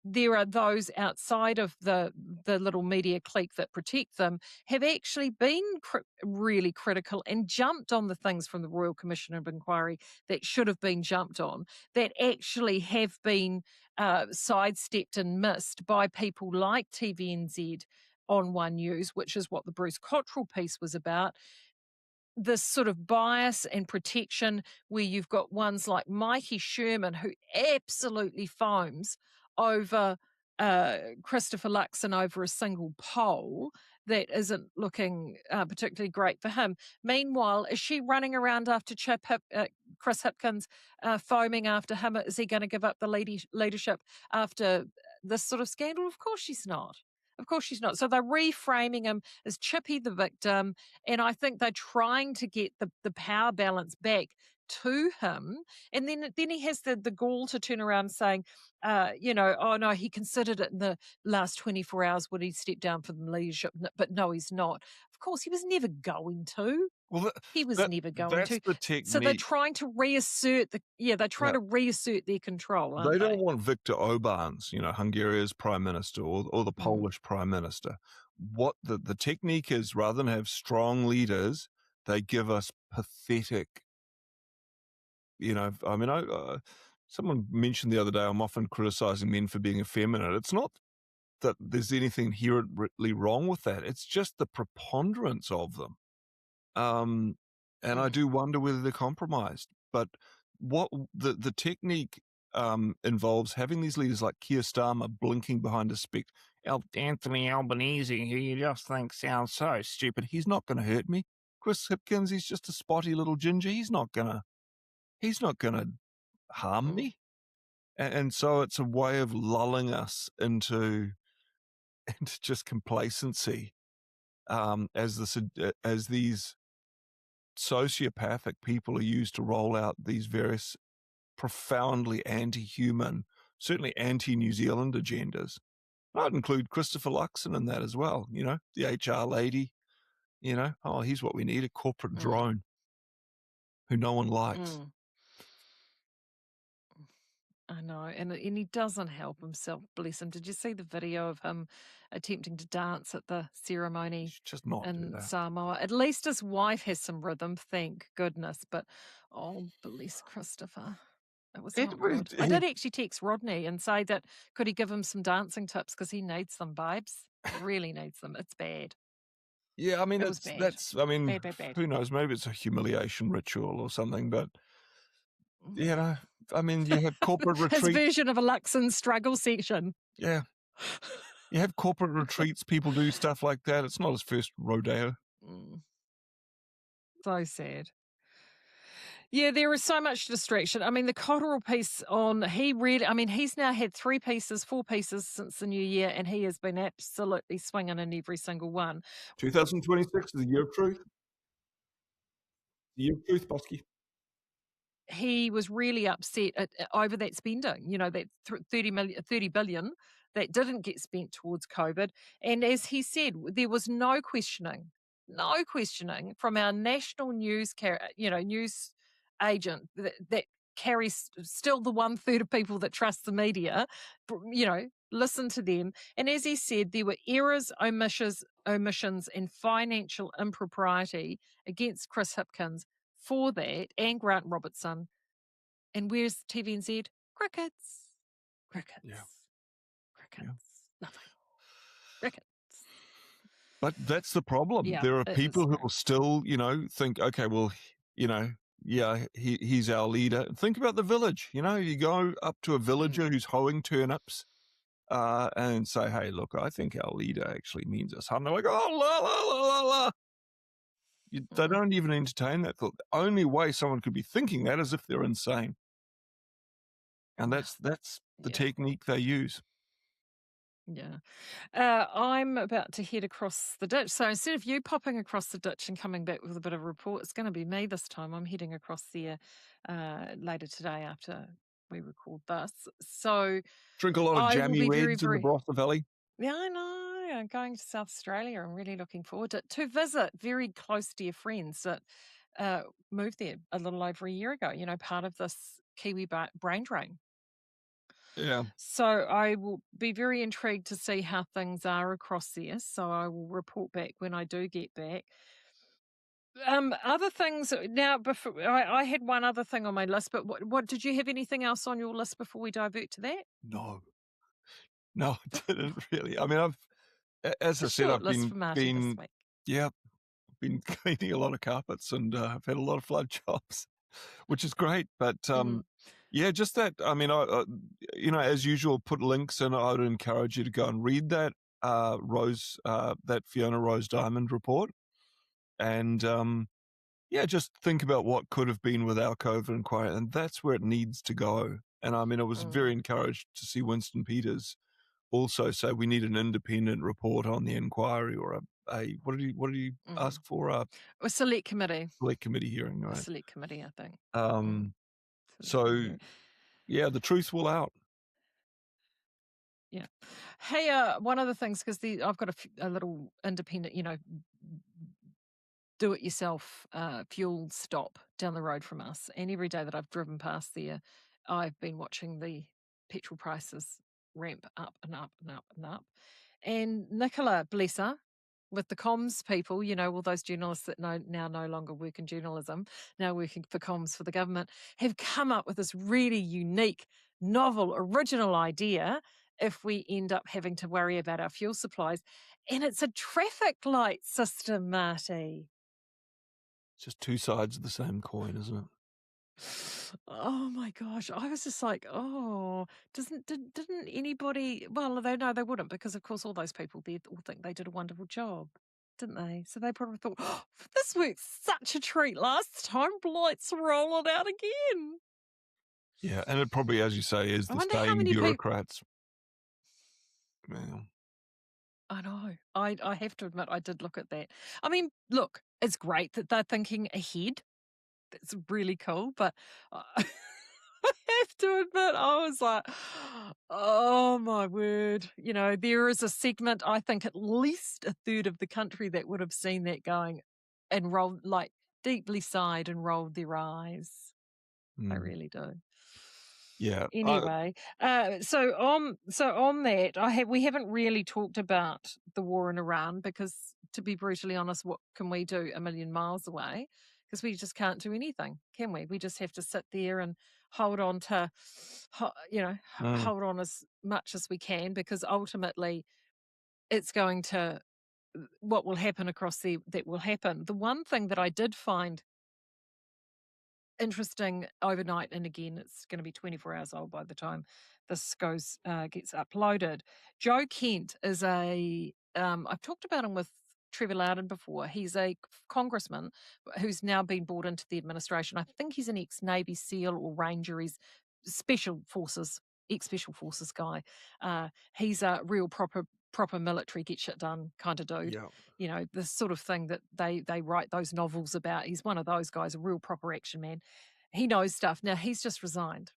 A: there are those outside of the little media clique that protect them have actually been really critical and jumped on the things from the Royal Commission of Inquiry that should have been jumped on, that actually have been sidestepped and missed by people like TVNZ on One News, which is what the Bruce Cottrell piece was about. This sort of bias and protection where you've got ones like Mikey Sherman, who absolutely foams over Christopher Luxon over a single poll that isn't looking particularly great for him. Meanwhile, is she running around after Chris Hipkins, foaming after him? Is he going to give up the leadership after this sort of scandal? Of course she's not. Of course she's not. So they're reframing him as Chippy the victim, and I think they're trying to get the power balance back to him. And then he has the gall to turn around saying, oh no, he considered it in the last 24 hours would he step down from the leadership, but no, he's not. Of course, he was never going to.
B: Well,
A: He was never going
B: that's
A: to.
B: the
A: So they're
B: technique.
A: trying to reassert to reassert their control, aren't
B: They
A: they?
B: don't want Viktor Orbán's, Hungary's prime minister or the Polish prime minister. What the technique is, rather than have strong leaders, they give us pathetic. Someone mentioned the other day, I'm often criticizing men for being effeminate. It's not that there's anything inherently wrong with that. It's just the preponderance of them. And I do wonder whether they're compromised. But what the technique involves having these leaders like Keir Starmer blinking behind a spec. Anthony Albanese, who you just think sounds so stupid, he's not going to hurt me. Chris Hipkins, he's just a spotty little ginger. He's not gonna harm me. And so it's a way of lulling us into just complacency, as these sociopathic people are used to roll out these various profoundly anti-human, certainly anti-New Zealand agendas. I'd include Christopher Luxon in that as well, the HR lady, he's what we need, a corporate drone who no one likes.
A: I know, and he doesn't help himself, bless him. Did you see the video of him attempting to dance at the ceremony
B: Should just not do
A: in
B: that.
A: Samoa? At least his wife has some rhythm, thank goodness. But oh, bless Christopher. It was not good. I did actually text Rodney and say that could he give him some dancing tips because he needs them, babes. Really needs them. It's bad.
B: Yeah, I mean,
A: It was bad. Bad.
B: who knows? Maybe it's a humiliation ritual or something, but I mean, you have corporate retreats.
A: His version of a Luxon struggle section.
B: Yeah. You have corporate retreats, people do stuff like that. It's not his first rodeo.
A: So sad. Yeah, there is so much distraction. I mean, the Cotterill piece he's now had 4 pieces since the new year, and he has been absolutely swinging in every single one.
B: 2026 is the year of truth. The year of truth, Bosky.
A: He was really upset over that spending, that 30 billion that didn't get spent towards COVID. And as he said, there was no questioning from our national news agent that carries still the 1/3 of people that trust the media, listen to them. And as he said, there were errors, omissions, and financial impropriety against Chris Hipkins for that, and Grant Robertson. And where's TVNZ? Crickets.
B: Yeah.
A: Nothing. Crickets.
B: But that's the problem.
A: Yeah,
B: there are people who will still, think, okay, well, he's our leader. Think about the village. You go up to a villager who's hoeing turnips and say, hey, look, I think our leader actually means us. And they're like, oh, la, la, la, la, la. They don't even entertain that thought. The only way someone could be thinking that is if they're insane. And that's the technique they use.
A: Yeah. I'm about to head across the ditch. So instead of you popping across the ditch and coming back with a bit of a report, it's going to be me this time. I'm heading across there later today after we record this. So
B: drink a lot of jammy reds in the Barossa Valley.
A: Yeah, I know. I'm going to South Australia. I'm really looking forward to visit very close dear friends that moved there a little over a year ago, part of this Kiwi brain drain.
B: Yeah.
A: So I will be very intrigued to see how things are across there. So I will report back when I do get back. Other things now. Before I had one other thing on my list, but what did you have anything else on your list before we divert to that?
B: No, I didn't really. I mean, as I said, I've been cleaning a lot of carpets and I've had a lot of flood jobs, which is great. But just that. I mean, as usual, put links in. I would encourage you to go and read that that Fiona Rose Diamond report, and just think about what could have been with our COVID inquiry, and that's where it needs to go. And I mean, I was very encouraged to see Winston Peters also say we need an independent report on the inquiry, or a what did he ask for?
A: A select committee.
B: Select committee hearing, right?
A: A select committee, I think.
B: So, yeah, the truth will out.
A: Yeah. Hey, one of the things, because I've got a little independent, do-it-yourself fuel stop down the road from us, and every day that I've driven past there, I've been watching the petrol prices ramp up and up and up and up. And Nicola, bless her, with the comms people, all those journalists that now no longer work in journalism, now working for comms for the government, have come up with this really unique, novel, original idea if we end up having to worry about our fuel supplies. And it's a traffic light system, Marty.
B: It's just two sides of the same coin, isn't it?
A: Oh my gosh. I was just like, didn't anybody, well, they wouldn't, because of course all those people there all think they did a wonderful job, didn't they? So they probably thought, this worked such a treat last time, let's roll it out again.
B: Yeah, and it probably, as you say, is
A: I
B: the
A: wonder how
B: same
A: many people.
B: bureaucrats. Well,
A: I know. I have to admit, I did look at that. I mean, look, it's great that they're thinking ahead. That's really cool. But I have to admit, I was like, oh my word. You know, there is a segment, I think at least a third of the country that would have seen that going and rolled, like deeply sighed and rolled their eyes. I
B: mm,
A: really do.
B: yeah,
A: Anyway, so on that, we haven't really talked about the war in Iran because, to be brutally honest, what can we do a million miles away? Because we just can't do anything, can we? We just have to sit there and hold on to,
B: mm,
A: hold on as much as we can, because ultimately it's going to, what will happen across the that will happen. The one thing that I did find interesting overnight, and again, it's going to be 24 hours old by the time this gets uploaded. Joe Kent is I've talked about him with Trevor Loudon before. He's a congressman who's now been brought into the administration. I think he's an ex-Navy SEAL or Ranger. He's special forces, ex-special forces guy. He's a real proper military get shit done kind of dude.
B: yeah.
A: You know, the sort of thing that they write those novels about. He's one of those guys, a real proper action man. He knows stuff. Now he's just resigned.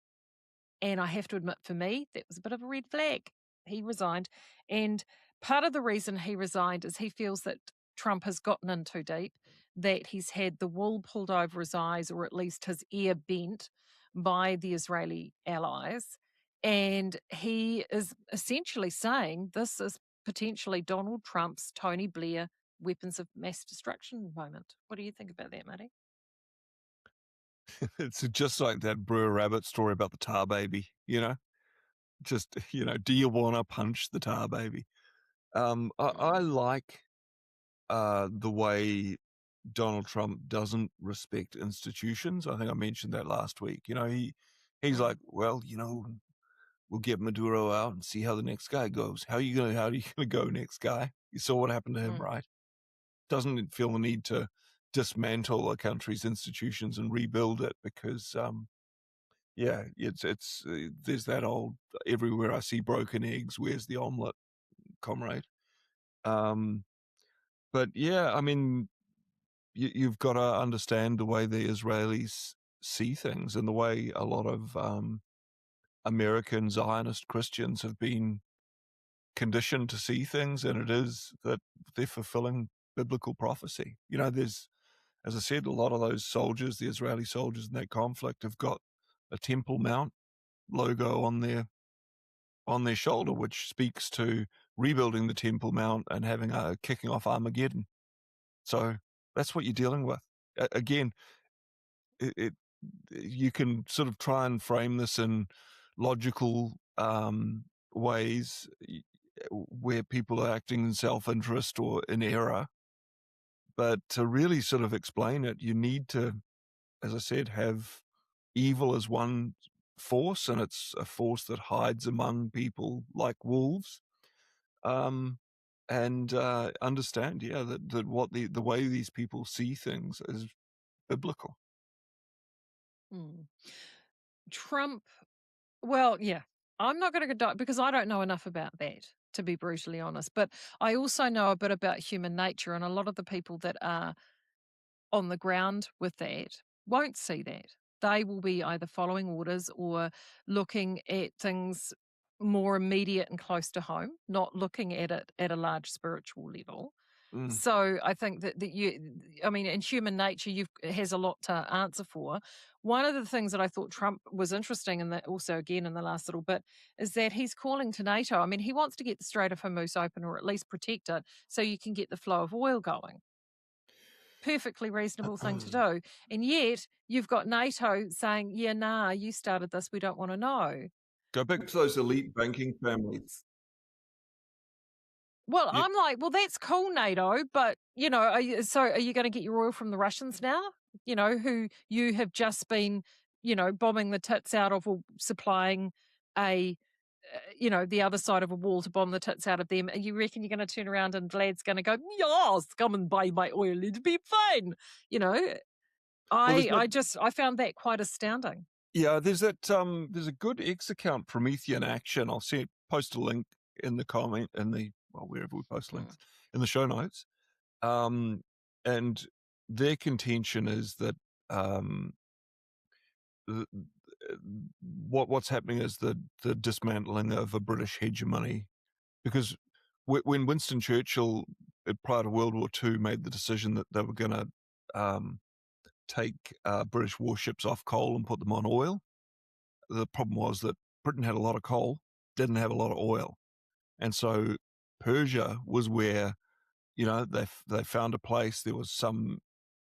A: And I have to admit, for me, that was a bit of a red flag. He resigned. And part of the reason he resigned is he feels that Trump has gotten in too deep, that he's had the wool pulled over his eyes, or at least his ear bent by the Israeli allies. And he is essentially saying this is potentially Donald Trump's Tony Blair weapons of mass destruction moment. What do you think about that, Matty?
B: It's just like that Brewer Rabbit story about the tar baby, just, do you want to punch the tar baby? I
A: Mm,
B: like the way Donald Trump doesn't respect institutions. I think I mentioned that last week. He's
A: mm,
B: like, well, we'll get Maduro out and see how the next guy goes. How are you gonna go, next guy? You saw what happened to him,
A: mm,
B: right? Doesn't feel the need to dismantle a country's institutions and rebuild it because yeah, it's there's that old everywhere I see broken eggs, where's the omelet, comrade? Um, but yeah, I mean, you've got to understand the way the Israelis see things and the way a lot of American Zionist Christians have been conditioned to see things, and it is that they're fulfilling biblical prophecy. There's, as I said, a lot of those soldiers, the Israeli soldiers in that conflict, have got a Temple Mount logo on their shoulder, which speaks to rebuilding the Temple Mount and having a kicking off Armageddon. So that's what you're dealing with. Again, it you can sort of try and frame this in logical ways where people are acting in self-interest or in error, but to really sort of explain it, you need to, as I said, have evil as one force, and it's a force that hides among people like wolves. Um, and understand, yeah, that what the way these people see things is biblical.
A: mm. Trump, well, yeah, I'm not going to go because I don't know enough about that, to be brutally honest. But I also know a bit about human nature, and a lot of the people that are on the ground with that won't see that. They will be either following orders or looking at things more immediate and close to home, not looking at it at a large spiritual level.
B: Mm.
A: So I think that I mean, in human nature, has a lot to answer for. One of the things that I thought Trump was interesting, and that also again in the last little bit, is that he's calling to NATO. I mean, he wants to get the Strait of Hormuz open, or at least protect it, so you can get the flow of oil going. Perfectly reasonable thing to do. And yet you've got NATO saying, yeah, nah, you started this. We don't want to know.
B: Go back to those elite banking families.
A: Well,
B: Yeah.
A: I'm like, well, that's cool, NATO, but are you going to get your oil from the Russians now? Who you have just been, bombing the tits out of, or supplying a, the other side of a wall to bomb the tits out of them. And you reckon you're going to turn around and Vlad's going to go, yes, come and buy my oil, it'll be fine. You know,
B: Well, there's
A: I
B: no
A: I just I found that quite astounding.
B: Yeah, there's a good X account, Promethean Action. I'll post a link in the comment in the well wherever we post
A: Mm,
B: links in the show notes. Um, and their contention is that um, th- what's happening is the dismantling of a British hegemony because when Winston Churchill, prior to World War II, made the decision that they were going to um, take British warships off coal and put them on oil, the problem was that Britain had a lot of coal, didn't have a lot of oil, and so Persia was where they found a place. There was some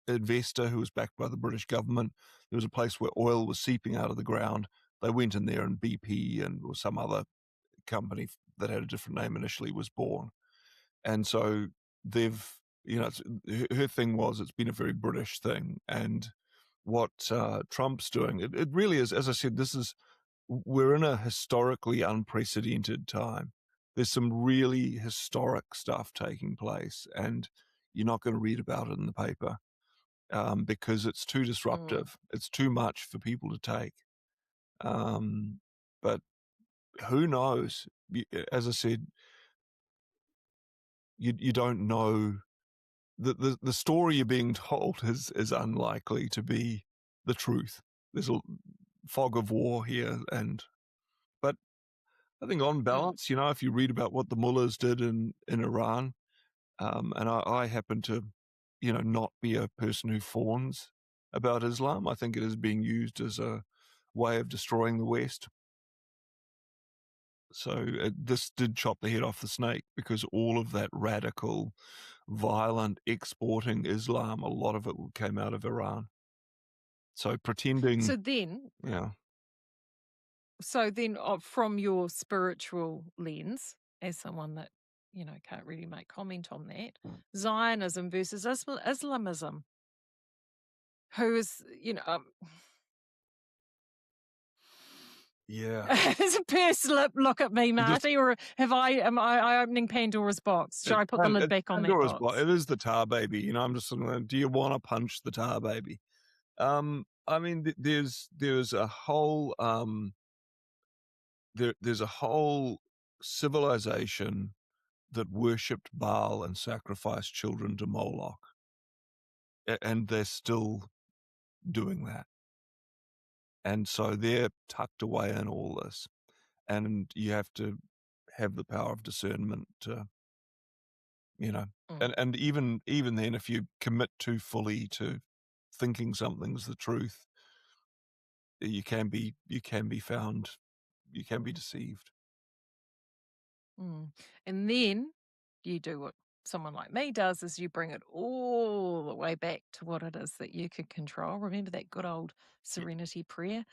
B: investor who was backed by the British government. There was a place where oil was seeping out of the ground. They went in there, and BP and or some other company that had a different name initially was born. And so they've, her thing was it's been a very British thing. And what Trump's doing, it really is, as I said, we're in a historically unprecedented time. There's some really historic stuff taking place, and you're not going to read about it in the paper because it's too
A: mm,
B: disruptive. It's too much for people to take. But who knows? As I said, you don't know. The story you're being told is unlikely to be the truth. There's a fog of war here, but I think on
A: mm.
B: balance, if you read about what the mullahs did in Iran, and I happen to, not be a person who fawns about Islam. I think it is being used as a way of destroying the West. So this did chop the head off the snake because all of that radical, violent exporting Islam, a lot of it came out of Iran. So pretending,
A: So then,
B: yeah,
A: from your spiritual lens, as someone that can't really make comment on that, Zionism versus Islamism, who is
B: yeah.
A: Is a personal look at me,
B: You just
A: Marty, or am I opening Pandora's box? Should I put the lid
B: it's
A: back on that
B: Pandora's box.
A: box?
B: It is the tar baby. I'm just sort of, do you want to punch the tar baby? I mean, there's a whole there's a whole civilization that worshipped Baal and sacrificed children to Moloch, and they're still doing that. And so they're tucked away in all this, and you have to have the power of discernment to, you know,
A: Mm,
B: and even then, if you commit too fully to thinking something's the truth, you can be found, you can be deceived.
A: mm. And then you do what someone like me does is you bring it all the way back to what it is that you can control. Remember that good old serenity prayer?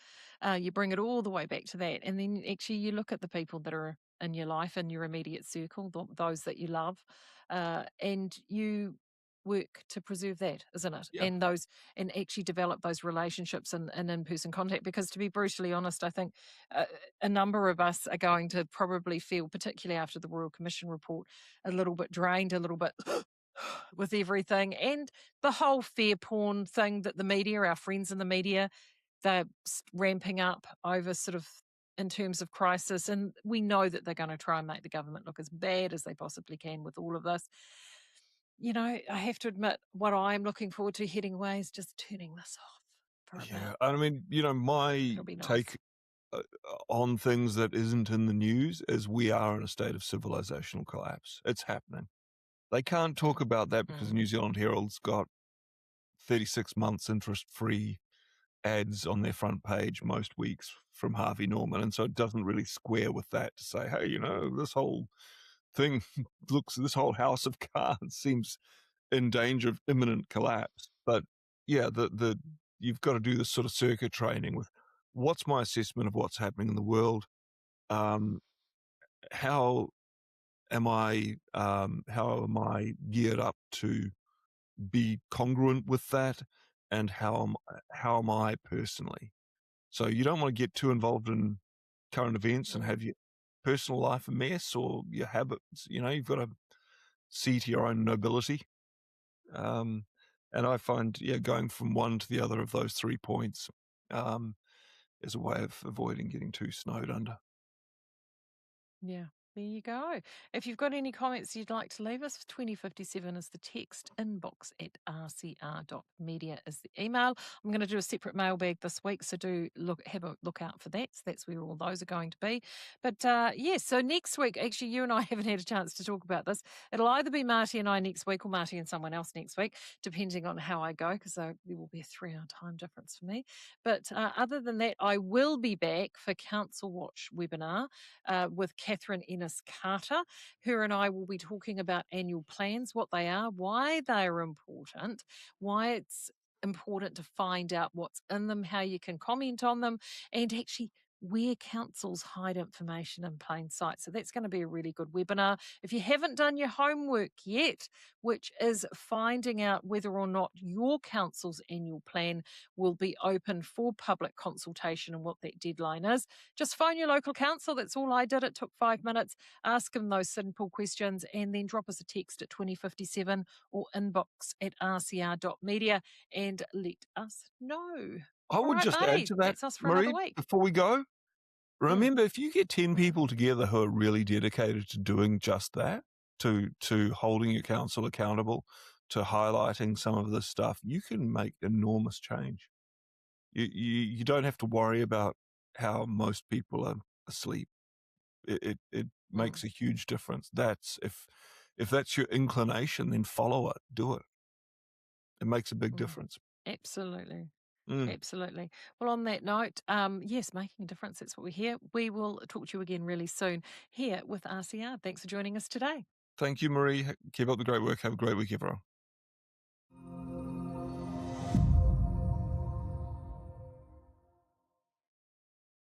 A: You bring it all the way back to that. And then actually you look at the people that are in your life, in your immediate circle, those that you love, and you work to preserve that, isn't it?
B: Yeah.
A: And actually develop those relationships and in-person contact. Because to be brutally honest, I think uh, a number of us are going to probably feel, particularly after the Royal Commission report, a little bit drained, a little bit with everything. And the whole fair porn thing that the media, our friends in the media, they're ramping up over sort of in terms of crisis. And we know that they're going to try and make the government look as bad as they possibly can with all of this. I have to admit, what I'm looking forward to heading away is just turning this off for a bit.
B: Yeah. I mean, my
A: It'll be nice.
B: take uh, on things that isn't in the news is we are in a state of civilizational collapse. It's happening. They can't talk
A: Mm,
B: about that because
A: mm,
B: New Zealand Herald's got 36 months interest-free ads on their front page most weeks from Harvey Norman, and so it doesn't really square with that to say, hey, this whole thing this whole house of cards seems in danger of imminent collapse. But yeah, the you've got to do this sort of circuit training with what's my assessment of what's happening in the world. Um, how how am I geared up to be congruent with that, and how am I personally? So you don't want to get too involved in current events and
A: mm,
B: have your personal life a mess or your habits. You've got to see to your own nobility. Um, and I find, yeah, going from one to the other of those 3 points, um, as a way of avoiding getting too snowed under.
A: Yeah, there you go. If you've got any comments you'd like to leave us, 2057 is the text, inbox at rcr.media is the email. I'm going to do a separate mailbag this week, so do have a look out for that. So that's where all those are going to be. But so next week, actually, you and I haven't had a chance to talk about this. It'll either be Marty and I next week or Marty and someone else next week, depending on how I go, because there will be a 3-hour time difference for me. But other than that, I will be back for Council Watch webinar with Catherine Ennis Carter. Her and I will be talking about annual plans, what they are, why they are important, why it's important to find out what's in them, how you can comment on them, and actually where councils hide information in plain sight. So that's going to be a really good webinar. If you haven't done your homework yet, which is finding out whether or not your council's annual plan will be open for public consultation and what that deadline is, just phone your local council. That's all I did. It took 5 minutes. Ask them those simple questions and then drop us a text at 2057 or inbox at rcr.media and let us know.
B: I
A: All
B: would
A: right,
B: just add
A: Marty,
B: to that,
A: that's us for another
B: Marie,
A: week.
B: before we go.
A: Mm.
B: Remember, if you get 10 people together who are really dedicated to doing just that, to holding your council accountable, to highlighting some of this stuff, you can make enormous change. You don't have to worry about how most people are asleep. It makes a huge difference. That's if that's your inclination, then follow it, do it. It makes a big difference.
A: Absolutely.
B: Mm.
A: Absolutely. Well, on that note, yes, making a difference. That's what we're here. We will talk to you again really soon here with RCR. Thanks for joining us today.
B: Thank you, Marie. Keep up the great work. Have a great week, everyone.